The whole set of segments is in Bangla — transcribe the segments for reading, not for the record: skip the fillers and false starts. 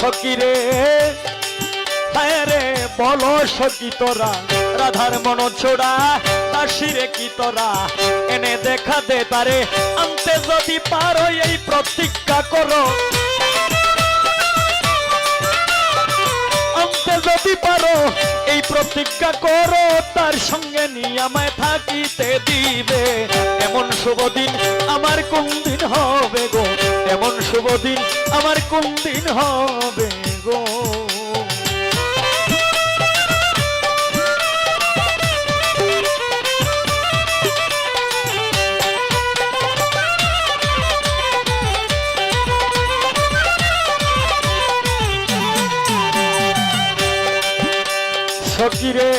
সখীরে হায় রে বলো সখী তোরা রাধার মন ছোড়া দাসিরে কি তোরা এনে দেখা দে তারে আনতে যদি পারো এই প্রতিজ্ঞা করো আনতে যদি পারো এই প্রতিজ্ঞা করো তার সঙ্গে নিয়ে আমায় থাকিতে দিবে এমন শুভ দিন আমার কোন দিন হবে গো এমন শুভ দিন আমার কোন দিন হবে গো সখীরে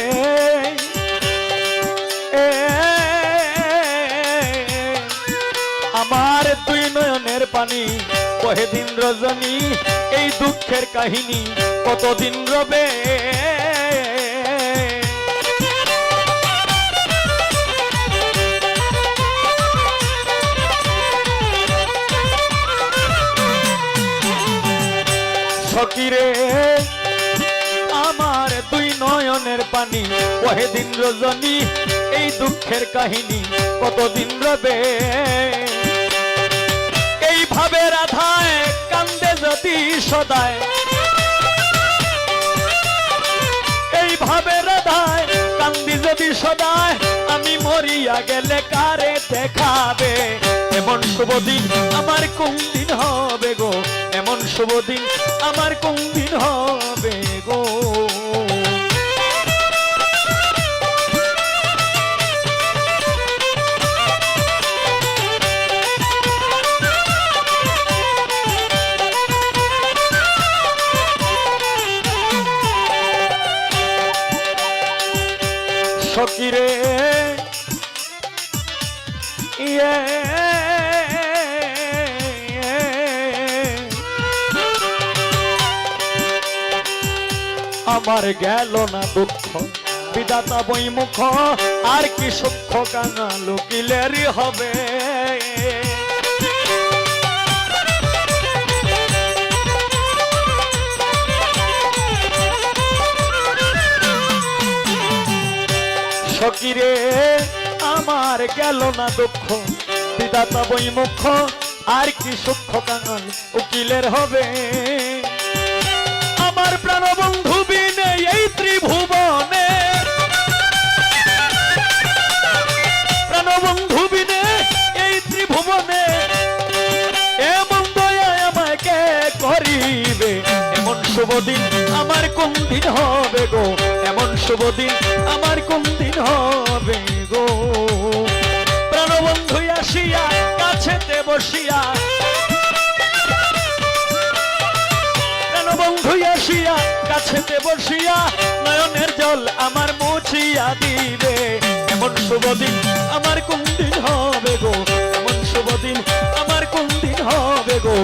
আমার দুই নয়নের পানি কহে দিন রজনী এই দুঃখের কাহিনী কতদিন রবে সখীরে আমার দুই নয়নের পানি কহে দিন রজনী এই দুঃখের কাহিনী কতদিন রবে এইভাবে রাধায় কান্দে যদি সদায় এইভাবে রাধায় কান্দি যদি সদায় আমি মরিয়া গেলে কারে দেখাবে এমন শুভ দিন আমার কোন দিন হবে গো এমন শুভ দিন আমার কোন দিন হবে গো সখীরে আমার গেল না দুঃখ বিধাতা বইমুখ আর কি সুখ কাঙাল কিলেরই হবে সখীরে আমার গেল না দুঃখ বিধাতা বইমুখ আর কি সুখ কাঙাল উকিলের হবে আমার প্রাণবন্ধু বিনে এই ত্রিভুবনে প্রাণবন্ধু বিনে এই ত্রিভুবনে এমন দয়া আমাকে করিবে এমন শুভ দিন আমার কোন দিন হবে গো এমন শুভ দিন আমার কোন দিন হবে গো প্রাণবন্ধু আসিয়া কাছেতে বসিয়া প্রাণবন্ধু আসিয়া কাছেতে বসিয়া নয়নের জল আমার মুছিয়া দিবে এমন শুভ দিন আমার কোন দিন হবে গো এমন শুভ দিন আমার কোন দিন হবে গো